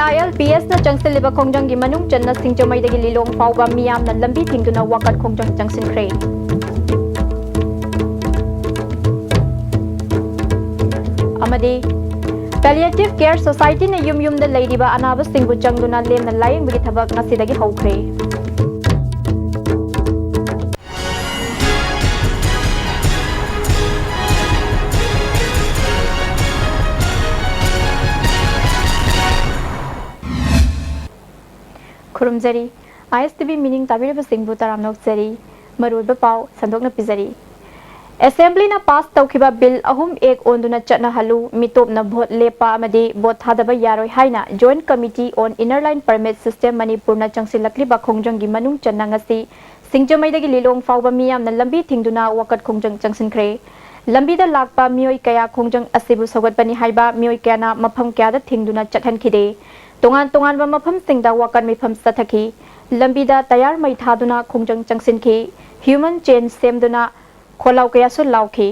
ILPS na changsilliba khongjanggi manung channa singchamaidagi lilong fauba miyamna lambi thingduna wakat khongjang changsinkhre. Amadi Palliative Care Society na yumyumda layriba anaba singbu changduna lemna layingbagi thabak ngasidagi hawkhre. Kurumjari ISTV meaning tabiraba singbu taram nokjari maruba pau sandokna pizari Assembly na pass tawkiba bill ahum ek onduna chatna halu mitop na vote lepa amadi vote hadaba yaroi haina Joint Committee on Inner Line Permit System Manipur na changsilakliba khongjanggi manung channa ngasi singchamaidagi lilong fauba miyam na lambi thingduna wakat khongjang changsinkhre lambi da lakpa mioi kaya khongjang asibu sagatpani haiba mioi kaya na mafam kya da thingduna chathankhide Tongan tongan ba mafam singda wakan mifam sathaki lambida tayar mai thaduna khongjang changsinki human chain semduna kholau kaya su lauki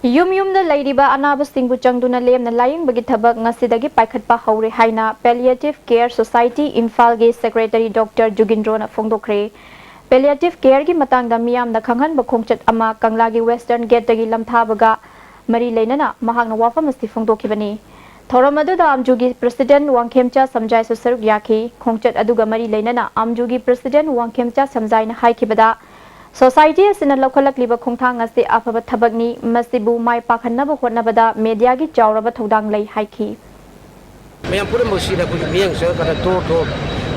Yum da lairiba anaba singbu changduna lemna laying bagi thabak ngasidagi paikhatpa haure haina Palliative Care Society Imphal gi Secretary Dr. Jugindro na phongdokre Palliative Care gi matangda miyam da khanghan ba khongchat ama Kanglagi Western Gate dagi lamthabaga mari leinana mahakna wafam asti phongdokhibani thoram aduda amjugi President Wangkhemcha samjai su saruk yakhi khongchat aduga mari leinana amjugi President Wangkhemcha samjai na haikibada Society asina lokalak liba khongthang ase afaba thabakni masibu mai pakhanna ba hotnabada media gi chawraba thodang lai haiki Mayam pura mosida ku miyang sa kada to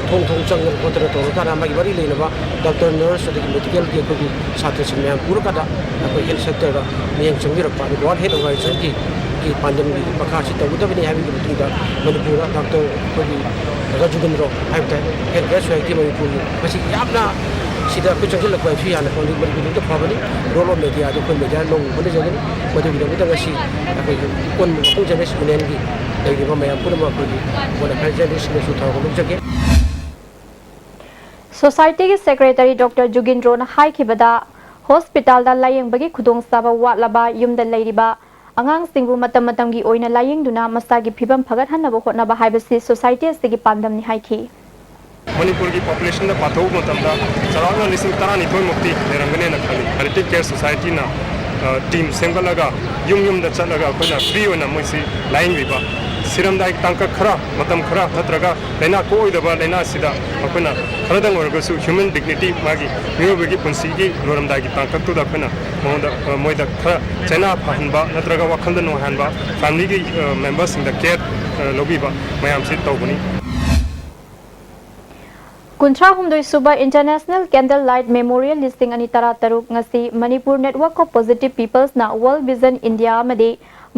thong chang ko tra to kada magi bari leina ba doctor nurse adi medical ki ku chhatra sing mayam pura kada ko health sector da miyang changir pa god head organization ki pandemic ki pakha si tabu da bani habi ki da manipura doctor ko ki rajugandro haibta health society manipur masi yapna sida ku changil ko fi ana ko bari bari da phabani rolo media do ko media long bani jagani madu bi da ngasi ko kon ko janes munen gi dai ba mayam pura ma ko ni wala khajanis ne su thaw ko jage Society ki Secretary Dr. Jugindro na haikibada hospital da laying bagi khudong saba watlaba yumda lairiba angang singbu matam matamgi oina laying duna masagi phibam phagat hanaba hotnaba haibasi society asigi pandam ni haiki Manipur ki population da pathau matamda sarana lising tarani thoi mukti lerangane na khali Palliative Care Society na team sengalaga yum da chalaga koina free ona moisi laying riba siramda ek tangka khara matam khara natraga laina koi daba laina sida koina kharadang orgasu human dignity magi miyobegi punsi gi loramda gi tangka tu da koina moida khara chena phanba natraga wakhalda no hanba family gi members in the care lobby ba mayam sit tawbuni Kuntra humdoi suba International Candle Light Memorial listing ani tara taruk ngasi Manipur Network of Positive Peoples na World Vision India amadi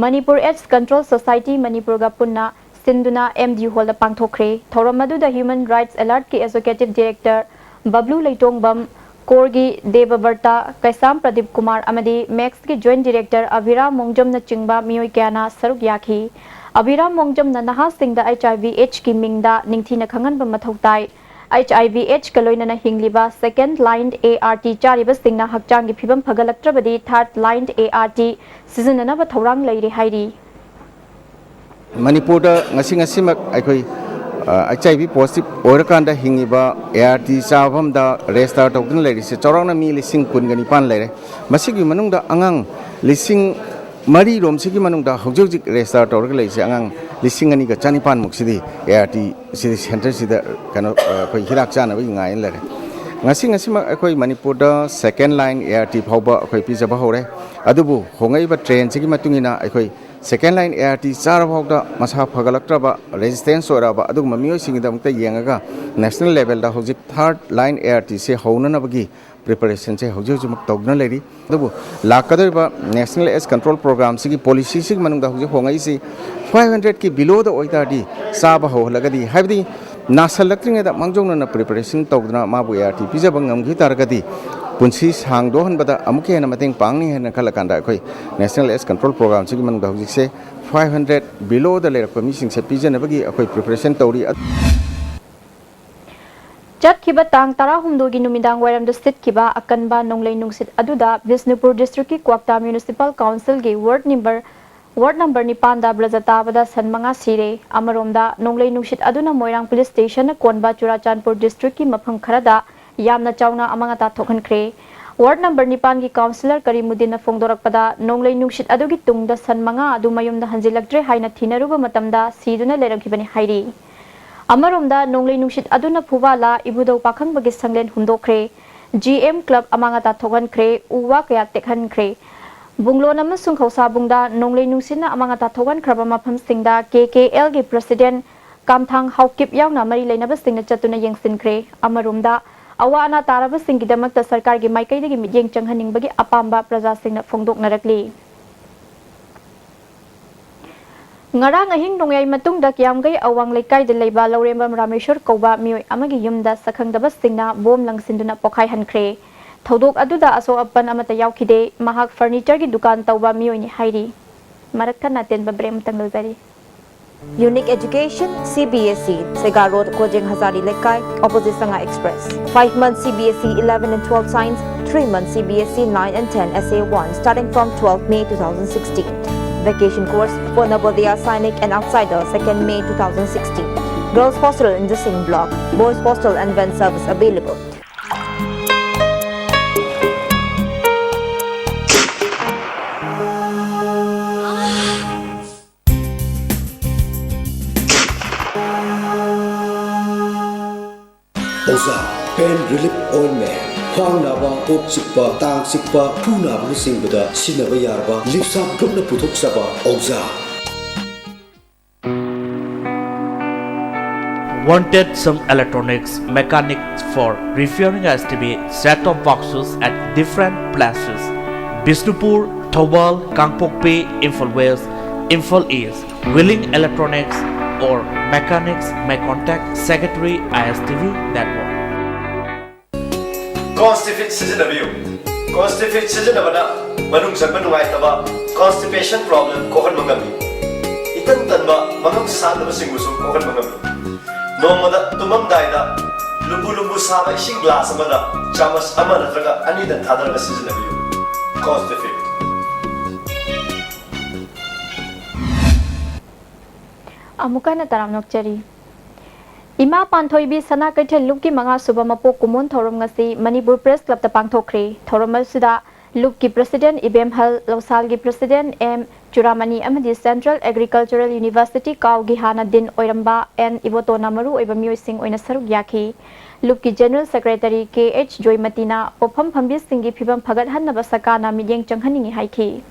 Manipur AIDS Control Society Manipur ga punna sinduna MD Hall da pangthokre thoramadu da Human Rights Alert ki Executive Director Bablu Leitongbam Korgi Debabarta Kaisam Pradeep Kumar amadi Max ki Joint Director Abhiram Mongjam na chingba miyoi kyana saruk yakhi Abhiram Mongjam na naha singda HIV/AIDS ki mingda ningthina khangan ba mathautai HIV/AIDS kaloina na hingliba second line ART chariba singna hakchang gi phibam phagalaktrabadi third line ART seasonana ba thorang leire hairi Manipur da ngasi mak aikoi HIV positive orakanda hingiba ART chabam da restart tawdun leire se chorangna mi lising kun gani pan leire masigi manung da angang lising mari rom sigi manung da hojik restart tawrag leise angang lising ani ga chanipan muksidi ART sidi center sida kano koi hirak chana wi ngai lere ngasi mak akoi Manipur da second line ART phauba akoi pijaba hore adubu hongai ba train sigi matungina akoi second line ART char phauda masa phagalaktraba resistance oraba adu mamioi singida mukta yengaga national level da hojik third line ART se houna nabagi preparation se hojik mak tawna leri adubu lakadaba national AIDS control program sigi policy sigi manungda hojik hongai si 500 ki below the oitadi saba ho lagadi habdi nasalakring da mangjong na preparation tawdna mabu ART pijaba ngamgi targadi punsi sangdohan bada amuke na mateng pangni hena khalakanda koi national AIDS control program sigi manungda hojik se 500 below the layer commission se pijana bagi akoi preparation tawri Chatkiba tang tarahumdogi numidang wairam da sitkiba akanba nonglei nungsit aduda Bisnupur District ki Kwakta Municipal Council gi ward number nipan da brajata bada sanmanga sire amaromda nonglei nungsit aduna Moirang Police Station na Konba Churachandpur District ki mafam kharada yamna chawna amanga ta thokhankre ward number nipan ki councillor Karimudin na fongdorakpada nonglei nungsit adugi tungda sanmanga adu mayumda hanjilakdre haina thinaruba matamda siduna leramkhibani hairi Amaromda nonglei nungsit aduna phubala ibudau pakhang bagi sanglen hundokre GM Club amanga ta thogankre uwa kaya tekhankre bunglon amasung khausa bungda nonglei nungsina amanga ta thogan khraba mafam singda KKL gi president Kamthang Haukip yauna mari leinaba singna chatuna yengsinkre amaromda awa ana taraba singidamakta sarkar gi maikaidagi midyeng changhaning bagi apamba praja singna fongdoknarakli Ngarang ahing nongyay matungda kiyamgay awang laikay de layba Laurembam Rameshwar Kauba miyoy amagi yumda sakhangdaba singna bom langsinduna pokai hankre thodok aduda aso apan amata yaukide mahak furniture gi dukan tauba miyoy ni hairi marakka naten babrem tangalzari Unique Education CBSE Sega Road Kojeng Hazari Lekai opposite Sanga Express 5 months CBSE 11 and 12 science 3 months CBSE 9 and 10 SA1 starting from 12 May 2016 Vacation course for Navodaya Sainik and Outsider 2nd May 2016. Girls hostel in the same block. Boys hostel and van service available. Oza Pain Relief Ointment Khwang naba, kok sikpa, tang sikpa, phu naba na singbada sinaba yarba, lipsap group na puthok saba, Oza. Wanted some electronics mechanics for repairing ISTV set-top boxes at different places. Bisnupur, Thobal, Kangpokpi, Imphal West, Imphal East. Willing electronics or mechanics may contact Secretary ISTV Network. Constipate seasonabio. Constipate seasonabana manung sanba nuaitaba constipation problem kohan mangami. Itan tanba manung sanaba singusu kohan mangami. Nomada tumam daida lubu saba ising glass amada chamas amana traga anida thadaraga seasonabio. Constipate. Amuka na taram nokchari Ima Panthoibi Sana Kaithel Lupki Manga Suba Mapo Kumun Thorom ngasi Manipur Press Club ta pangthokre Thorom suda Lupki President Ibem Hal Lausalgi President M Churamani amadi Central Agricultural University Kaugi Hana Din Oiramba and Ivoto Namaru oiba mioi sing oina saruk yakhi Lupki General Secretary KH Joymatina Popham Phambis singi phibam phagat hannaba sakana midyeng changhaningi haikhi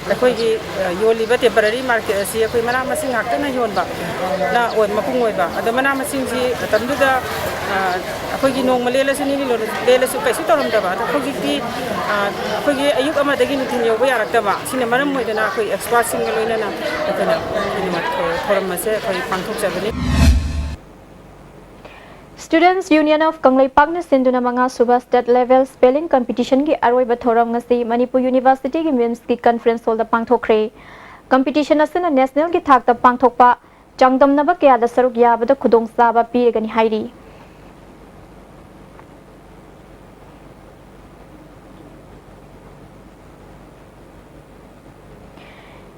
Akoigi yoliba temporary market asi akoi mana masing hakta na yonba na oi mapung oi ba ada mana masing ji tamduda akoigi nong malela sini ni lela su kaisi torom da ba akoigi ti akoigi ayuk ama dagi nutin yoba yarakta ba sine maram moi dana akoi expert single loina na kana ni mat torom mase akoi pangthok jabani Students Union of Kangleipak na sinduna mga suba state level spelling competition gi aroi ba thoram ngasi Manipur University gi MEMS gi conference hall da pangthokre competition asana national gi thak ta pangthokpa changdam na ba kya da saruk ya ba da khudong sa ba pi gani hairi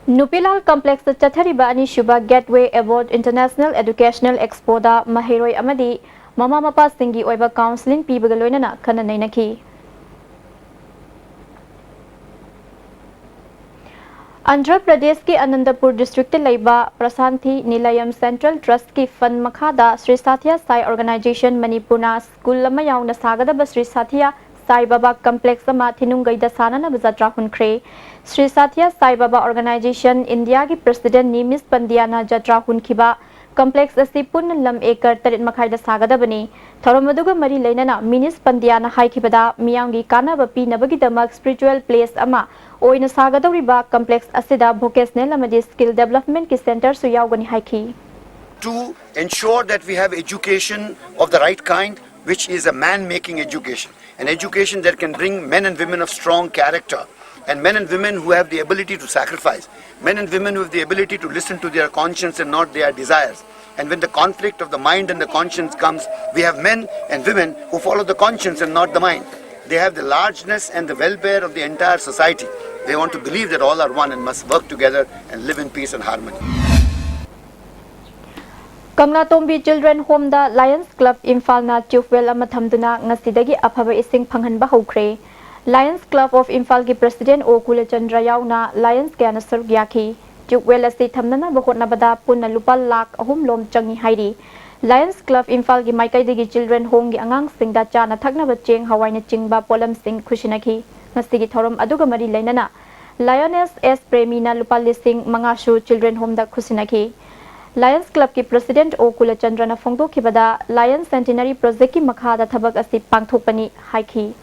Nupilal Complex da chathari ba ani shuba Gateway Award International Educational Expo da mahiroi amadi Mama Mapa Singi Oiba Counseling Pibagaloina Kana Nainaki Andhra Pradesh ki Anandapur District Laiba Prasanthi Nilayam Central Trust ki Fund Makhada Sri Sathya Sai Organization Manipurna School Lama Yauna Sagada ba Sri Sathya Sai Baba Complex Ama Thinungai da Sana na Bazatra Hunkre Sri Sathya Sai Baba Organization India ki President Nimis Pandiana Jatra Hunkiba Complex asi pun lam ekar tarit makhai da sagada bani thoromaduga mari leinana Minis Pandiana haikibada miyangi kana bapi nabagi damak spiritual place ama oina sagada riba complex asida vocational amadi skill development ki center su yaugani haiki to ensure that we have education of the right kind, which is a man-making education, an education that can bring men and women of strong character, and men and women who have the ability to sacrifice, men and women who have the ability to listen to their conscience and not their desires, And when the conflict of the mind and the conscience comes, we have men and women who follow the conscience and not the mind. They have the largeness and the welfare of the entire society. They want to believe that all are one and must work together and live in peace and harmony. Kangla Tombi Children Home da Lions Club Imphal na tubewell ama thamduna ngasidagi aphaba ising phanghanba hokre. Lions Club of Imphal ki President O Kulachandra yauna Lions kya na saruk yaki. Tubewell asi thamnana bahotna bada punna lupa lakh ahum lom changi hairi. Lions Club Imphal ki maikai dagi Children Home gi angang sing da chana thakna ba cheng hawai na chingba polam sing khusinaki. Ngasigi thorom aduga mari lainana Lioness S Premina lupa lising mangashu Children Home da khusinaki. Lions Club ki President O Kulachandra na phongdo khibada Lions Centenary Project ki makhada thabak asi pangthokpani haiki.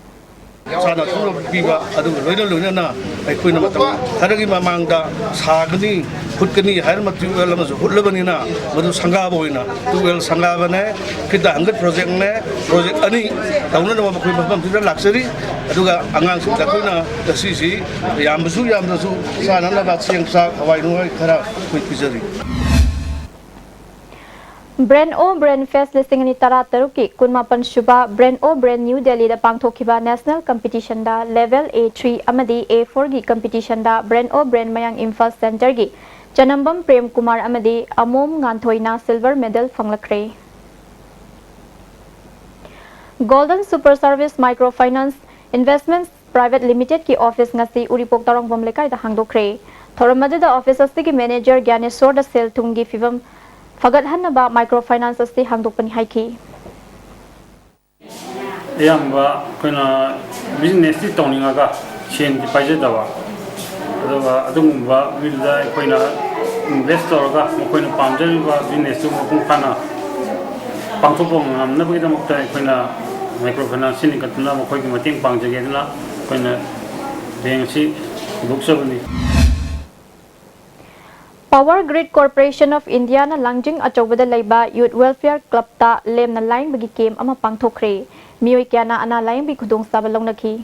Sana thuro biba adu loina loina na ai koina matam tharagi mamangda sagani khutkani hair matu elam su hutlabani na madu sanga boina tuel sanga bane kita hangat project ani tauna na ma koi mabam tu luxury aduga angang su da koina da si yamsu sana na ba siang sa hawai nu khara koi pizari Brand O Brand Fest listing ani tara taruki kunmapan shuba Brand O Brand New Delhi da pangthokhiba national competition da level A3 amadi A4 gi competition da Brand O Brand Mayang Imphal Center gi Chanambam Prem Kumar amadi Amom Nganthoina silver medal fanglakre. Golden Super Service Microfinance Investments Private Limited ki office ngasi Uripok Tarong Bomlekai da hangdokre. Thoramadu da office asti ki manager Gyaneshwar da sel thungi fivam Fagat Hanaba Microfinance asti hangdokpani haiki. Yamba kuna business ti tawninga chen di paje dawa. Aduga adumba wilda kuna investor ga kuna pamjari ba business tu mo kana pangthopong namna bagi damakta kuna microfinance ni katuna mo koi ki mating pangjage na kuna bank si buksabani. Power Grid Corporation of India na langjing achobada laiba Youth Welfare Club ta lem na line bagi kem ama pangthokre mioi kya na ana line bi khudong sabalong nakhi.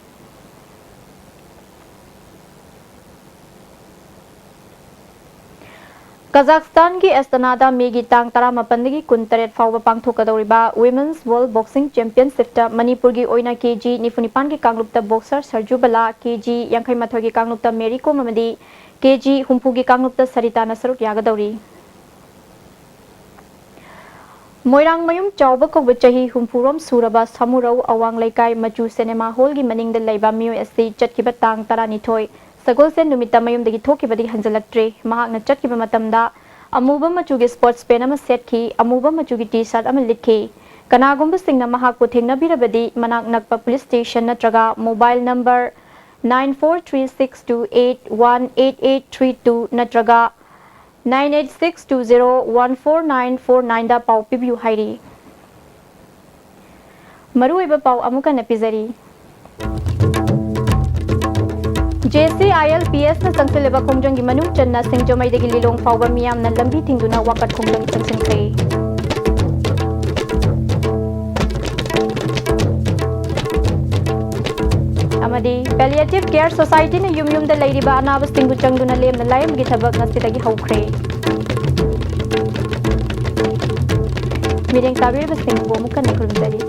Kazakhstan ki Astana da megi tang tara mapandagi kuntaret fawba pangthokadoriba Women's World Boxing Championship ta Manipur gi oina KG nifunipan ki kanglupta boxer Sarju Bala KG yankhai mathoi ki kanglupta Mary Kom amadi KG Humpugi Kanglupta Sarita Nasaruk Yagadori. Moirang Mayum Chauba ko Chahi Humpurom Suraba Samurau Awang Laikai Machu Cinema Hall gi maning the Laiba Mu SC Chatkiba Tang Tarani Toy. Sagol Sen Numita Mayum the Tokibadi Hanzalatre, Mahak na Chatkiba Matamda, Amuba Machugi Sports Penama Setki, Amuba Machugi T-shirt Amaliki. Kanagumba Sing na Mahak Puting na Birabadi, Manak Nagpa Police Station na Traga, mobile number 943628188832 natraga 9862014949 da pau pibiu hairi. Maruiba pau amuka napizari. JCILPS na sangsileba khomjong gi manung channa singjomai degi lilong fawba miyam na lambi tingduna wakat khomjong sangsingkai. Amadi Palliative Care Society na yum da lairiba anabas tingu changduna lem na layam gi thabak nasidagi hawkre. Mireng tabir bas tingu bomukan na kulumdari.